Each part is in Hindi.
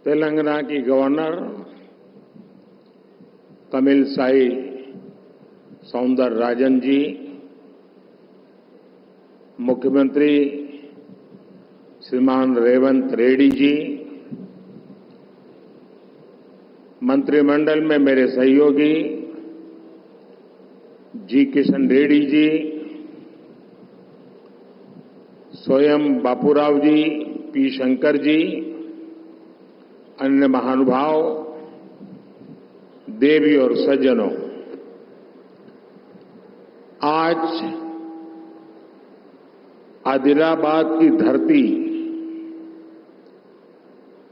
तेलंगाना की गवर्नर तमिलसाई सौंदरराजन जी, मुख्यमंत्री श्रीमान रेवंत रेड्डी जी, मंत्रिमंडल में मेरे सहयोगी जी किशन रेड्डी जी, स्वयं बापूराव जी, पी शंकर जी, अन्य महानुभाव, देवी और सज्जनों, आज आदिलाबाद की धरती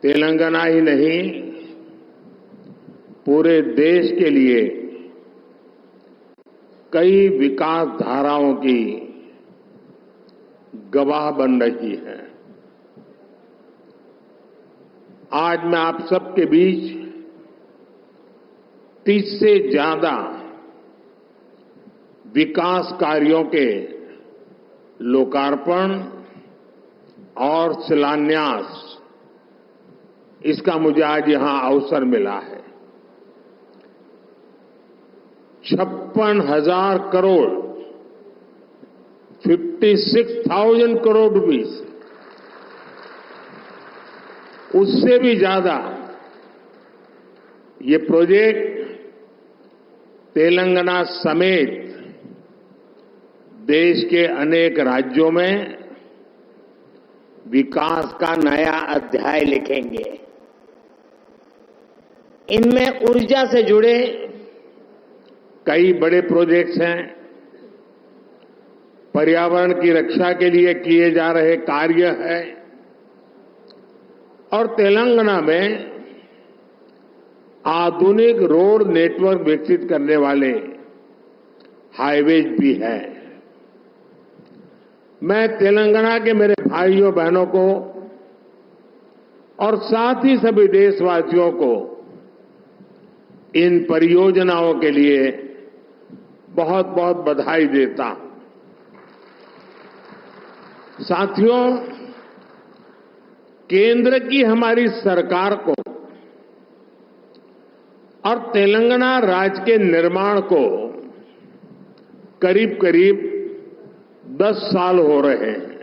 तेलंगाना ही नहीं, पूरे देश के लिए कई विकास धाराओं की गवाह बन रही है। आज मैं आप सबके बीच 30 से ज्यादा विकास कार्यों के लोकार्पण और शिलान्यास, इसका मुझे आज यहां अवसर मिला है। 56,000 करोड़ 56,000 करोड़ रुपीस, उससे भी ज्यादा ये प्रोजेक्ट तेलंगाना समेत देश के अनेक राज्यों में विकास का नया अध्याय लिखेंगे। इनमें ऊर्जा से जुड़े कई बड़े प्रोजेक्ट्स हैं, पर्यावरण की रक्षा के लिए किए जा रहे कार्य हैं और तेलंगाना में आधुनिक रोड नेटवर्क विकसित करने वाले हाईवेज भी हैं। मैं तेलंगाना के मेरे भाइयों बहनों को और साथ ही सभी देशवासियों को इन परियोजनाओं के लिए बहुत बहुत बधाई देता हूं। साथियों, केंद्र की हमारी सरकार को और तेलंगाना राज्य के निर्माण को करीब करीब 10 साल हो रहे हैं।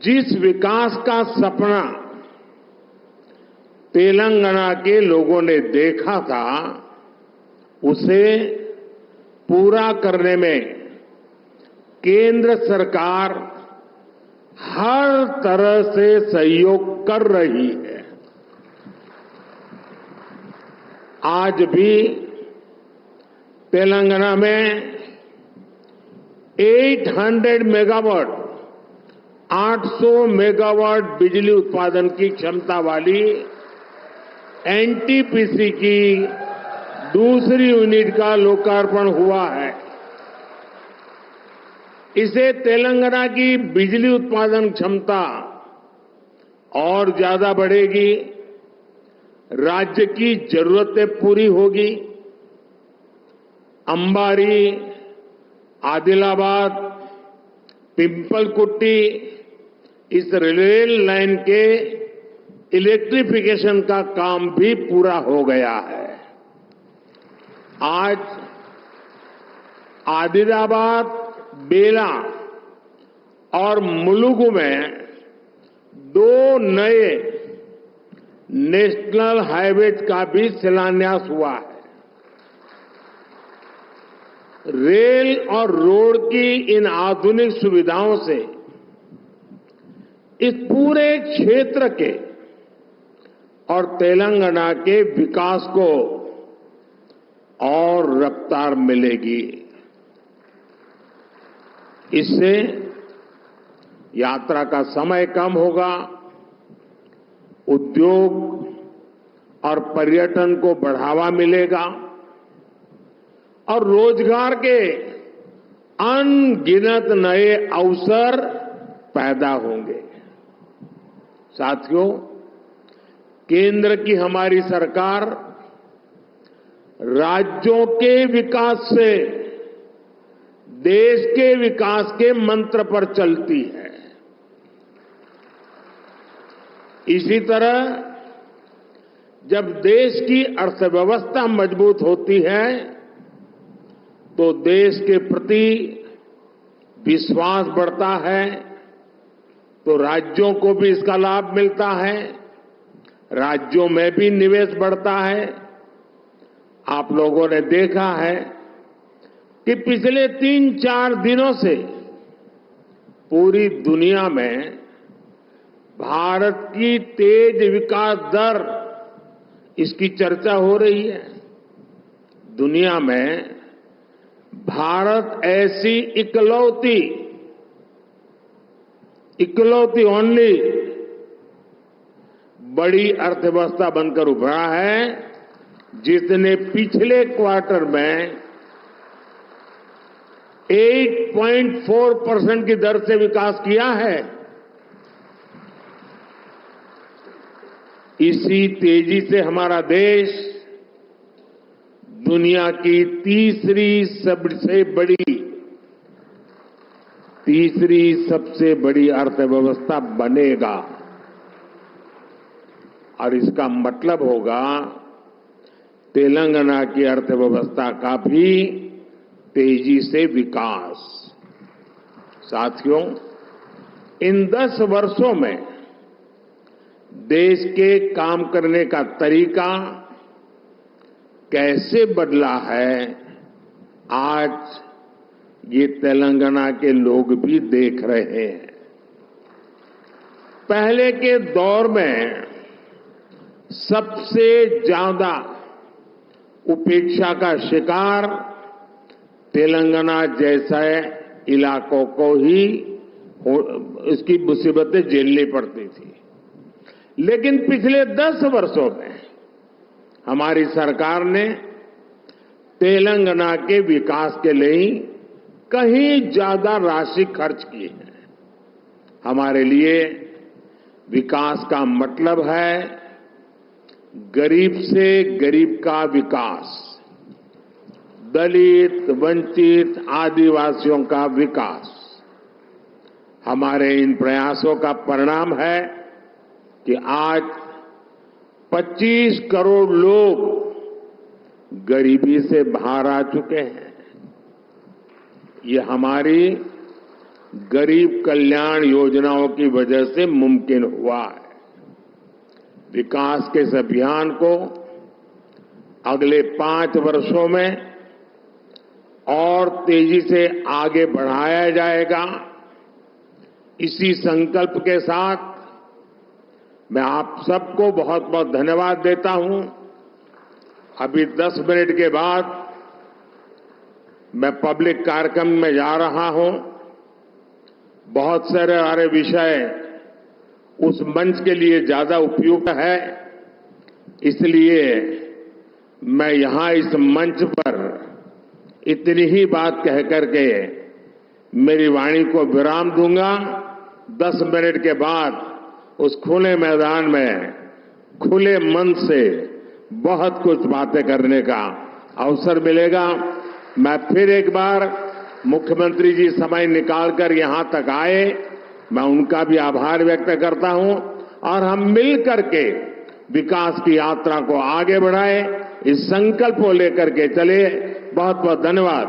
जिस विकास का सपना तेलंगाना के लोगों ने देखा था, उसे पूरा करने में केंद्र सरकार हर तरह से सहयोग कर रही है। आज भी तेलंगाना में 800 मेगावाट 800 मेगावाट बिजली उत्पादन की क्षमता वाली एनटीपीसी की दूसरी यूनिट का लोकार्पण हुआ है। इसे तेलंगाना की बिजली उत्पादन क्षमता और ज्यादा बढ़ेगी, राज्य की जरूरतें पूरी होगी। अंबारी, आदिलाबाद, पिंपलकुट्टी, इस रेल लाइन के इलेक्ट्रिफिकेशन का काम भी पूरा हो गया है। आज आदिलाबाद, बेला और मुलुगु में 2 नए नेशनल हाईवेज का भी शिलान्यास हुआ है। रेल और रोड की इन आधुनिक सुविधाओं से इस पूरे क्षेत्र के और तेलंगाना के विकास को और रफ्तार मिलेगी। इससे यात्रा का समय कम होगा, उद्योग और पर्यटन को बढ़ावा मिलेगा और रोजगार के अनगिनत नए अवसर पैदा होंगे। साथियों, केंद्र की हमारी सरकार राज्यों के विकास से देश के विकास के मंत्र पर चलती है। इसी तरह जब देश की अर्थव्यवस्था मजबूत होती है तो देश के प्रति विश्वास बढ़ता है, तो राज्यों को भी इसका लाभ मिलता है, राज्यों में भी निवेश बढ़ता है। आप लोगों ने देखा है कि पिछले 3-4 दिनों से पूरी दुनिया में भारत की तेज विकास दर, इसकी चर्चा हो रही है। दुनिया में भारत ऐसी इकलौती ओनली बड़ी अर्थव्यवस्था बनकर उभरा है जिसने पिछले क्वार्टर में 8.4% की दर से विकास किया है। इसी तेजी से हमारा देश दुनिया की तीसरी सबसे बड़ी अर्थव्यवस्था बनेगा और इसका मतलब होगा तेलंगाना की अर्थव्यवस्था का भी तेजी से विकास। साथियों, इन 10 वर्षों में देश के काम करने का तरीका कैसे बदला है, आज ये तेलंगाना के लोग भी देख रहे हैं। पहले के दौर में सबसे ज्यादा उपेक्षा का शिकार तेलंगाना जैसे इलाकों को ही इसकी मुसीबतें झेलनी पड़ती थी। लेकिन पिछले 10 वर्षों में हमारी सरकार ने तेलंगाना के विकास के लिए कहीं ज्यादा राशि खर्च की है। हमारे लिए विकास का मतलब है गरीब से गरीब का विकास, दलित, वंचित, आदिवासियों का विकास। हमारे इन प्रयासों का परिणाम है कि आज 25 करोड़ लोग गरीबी से बाहर आ चुके हैं। ये हमारी गरीब कल्याण योजनाओं की वजह से मुमकिन हुआ है। विकास के इस अभियान को अगले 5 वर्षों में और तेजी से आगे बढ़ाया जाएगा। इसी संकल्प के साथ मैं आप सबको बहुत बहुत धन्यवाद देता हूं। अभी 10 मिनट के बाद मैं पब्लिक कार्यक्रम में जा रहा हूं। बहुत सारे विषय उस मंच के लिए ज्यादा उपयुक्त है, इसलिए मैं यहां इस मंच पर इतनी ही बात कह करके मेरी वाणी को विराम दूंगा। 10 मिनट के बाद उस खुले मैदान में खुले मन से बहुत कुछ बातें करने का अवसर मिलेगा। मैं फिर एक बार मुख्यमंत्री जी समय निकालकर यहां तक आए, मैं उनका भी आभार व्यक्त करता हूं और हम मिल करके विकास की यात्रा को आगे बढ़ाएं, इस संकल्प को लेकर के चले। बहुत बहुत धन्यवाद।